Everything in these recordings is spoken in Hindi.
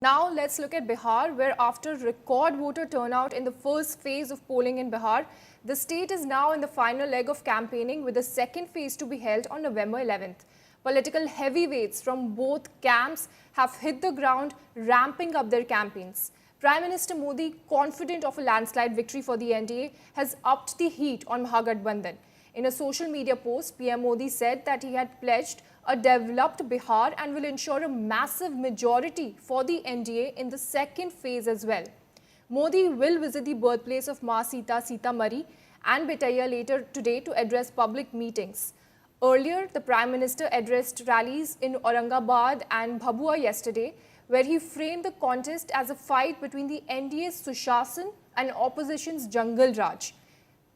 Now let's look at Bihar, where after record voter turnout in the first phase of polling in Bihar, the state is now in the final leg of campaigning, with the second phase to be held on November 11th. Political heavyweights from both camps have hit the ground, ramping up their campaigns. Prime Minister Modi, confident of a landslide victory for the NDA, has upped the heat on Mahagathbandhan. In a social media post, PM Modi said that he had pledged a developed Bihar and will ensure a massive majority for the NDA in the second phase as well. Modi will visit the birthplace of Ma Sita, Sitamarhi and Betaiya later today to address public meetings. Earlier, the Prime Minister addressed rallies in Aurangabad and Bhabua yesterday, where he framed the contest as a fight between the NDA's Sushasan and opposition's Jungle Raj.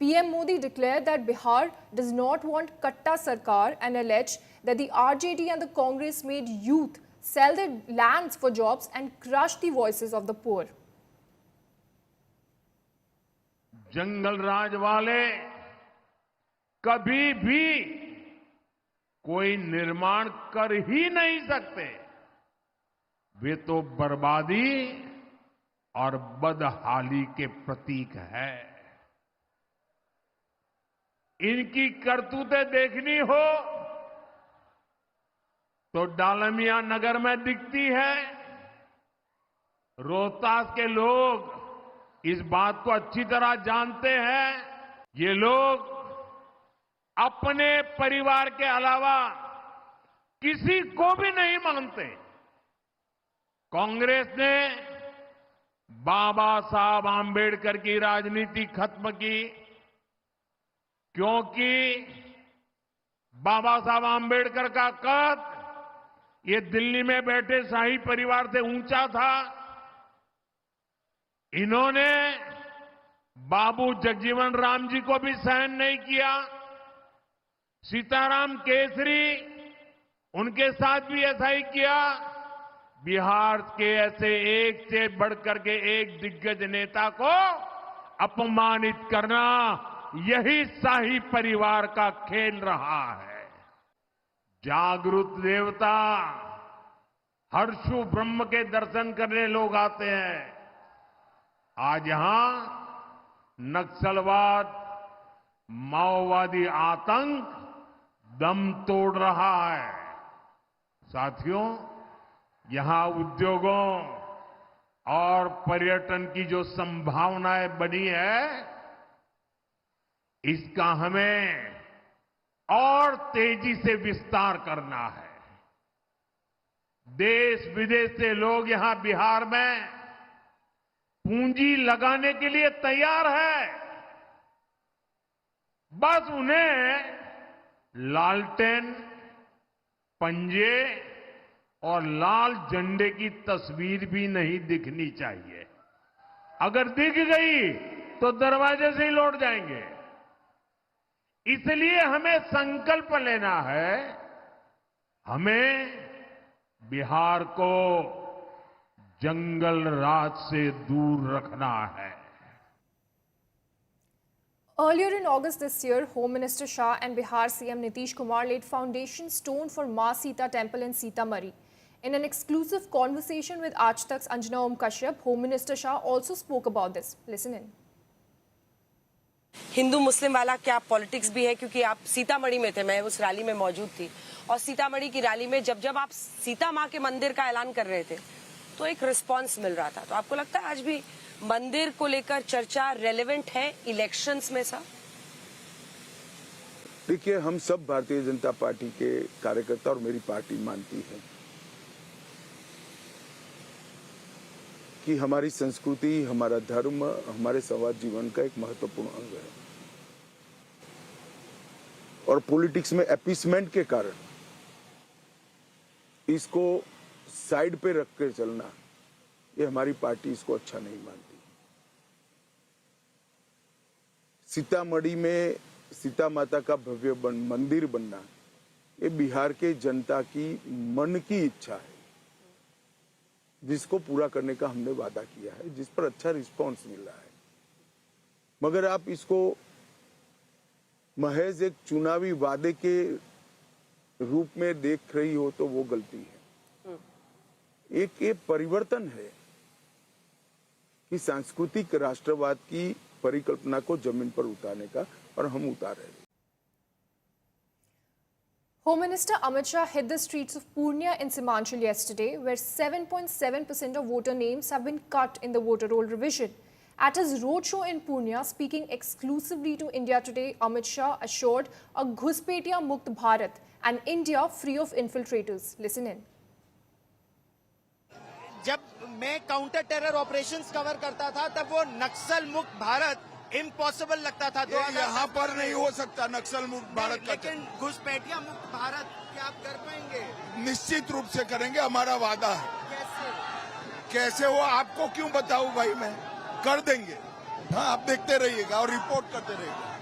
PM Modi declared that Bihar does not want Katta Sarkar and alleged that the RJD and the Congress made youth sell their lands for jobs and crush the voices of the poor. जंगल राज वाले कभी भी कोई निर्माण कर ही नहीं सकते। वे तो बर्बादी और बदहाली के प्रतीक है। इनकी करतूतें देखनी हो तो डालमिया नगर में दिखती है। रोहतास के लोग इस बात को अच्छी तरह जानते हैं। ये लोग अपने परिवार के अलावा किसी को भी नहीं मानते। कांग्रेस ने बाबा साहब आंबेडकर की राजनीति खत्म की, क्योंकि बाबा साहब आंबेडकर का कद ये दिल्ली में बैठे शाही परिवार से ऊंचा था। इन्होंने बाबू जगजीवन राम जी को भी सहन नहीं किया। सीताराम केसरी, उनके साथ भी ऐसा ही किया। बिहार के ऐसे एक से बढ़कर के एक दिग्गज नेता को अपमानित करना, यही शाही परिवार का खेल रहा है। जागृत देवता हर्षु ब्रह्म के दर्शन करने लोग आते हैं। आज यहां नक्सलवाद, माओवादी आतंक दम तोड़ रहा है। साथियों, यहां उद्योगों और पर्यटन की जो संभावनाएं बनी है, इसका हमें और तेजी से विस्तार करना है। देश विदेश से लोग यहां बिहार में पूंजी लगाने के लिए तैयार है। बस उन्हें लालटेन, पंजे और लाल झंडे की तस्वीर भी नहीं दिखनी चाहिए। अगर दिख गई तो दरवाजे से ही लौट जाएंगे। इसलिए हमें संकल्प लेना है, हमें बिहार को जंगल राज से दूर रखना है। Earlier in August this year, Home Minister Shah and Bihar CM Nitish Kumar laid foundation stone for Ma Sita Temple in Sitamarhi. In an exclusive conversation with Aaj Tak's Anjana Om Kashyap, Home Minister Shah also spoke about this. Listen in. Hindu मुस्लिम वाला क्या पॉलिटिक्स भी है, क्योंकि आप सीतामढ़ी में थे, मैं उस रैली में मौजूद थी। और सीतामढ़ी की रैली में जब आप सीता माँ के मंदिर का ऐलान कर रहे थे तो एक रिस्पांस मिल रहा था। तो आपको लगता है आज भी मंदिर को लेकर चर्चा रेलेवेंट है इलेक्शंस में? साहब देखिए, हम सब भारतीय जनता पार्टी के कार्यकर्ता और मेरी पार्टी मानती है कि हमारी संस्कृति, हमारा धर्म, हमारे समाज जीवन का एक महत्वपूर्ण अंग है। और पॉलिटिक्स में अपीसमेंट के कारण इसको साइड पे रख कर चलना, ये हमारी पार्टी इसको अच्छा नहीं मानती। सीतामढ़ी में सीता माता का भव्य मंदिर बनना, ये बिहार के जनता की मन की इच्छा है, जिसको पूरा करने का हमने वादा किया है, जिस पर अच्छा रिस्पांस मिल रहा है। मगर आप इसको महज एक चुनावी वादे के रूप में देख रही हो तो वो गलती है। एक ये परिवर्तन है कि सांस्कृतिक राष्ट्रवाद की परिकल्पना को जमीन पर उतारने का, और हम उतार रहे हैं। Home Minister Amit Shah hit the streets of Purnia in Simanchal yesterday, where 7.7% of voter names have been cut in the voter roll revision. At his roadshow in Purnia, speaking exclusively to India Today, Amit Shah assured a Ghuspetiya Mukt Bharat, an India free of infiltrators. Listen in. जब मैं काउंटर टेरर ऑपरेशंस कवर करता था तब वो नक्सल मुक्त भारत इम्पॉसिबल लगता था। यहाँ पर नहीं हो सकता नक्सल मुक्त भारत का, लेकिन घुसपैठिया मुक्त भारत क्या आप कर पाएंगे? निश्चित रूप से करेंगे, हमारा वादा है। कैसे हो आपको क्यों बताऊं भाई, मैं कर देंगे। हाँ, आप देखते रहिएगा और रिपोर्ट करते रहिएगा।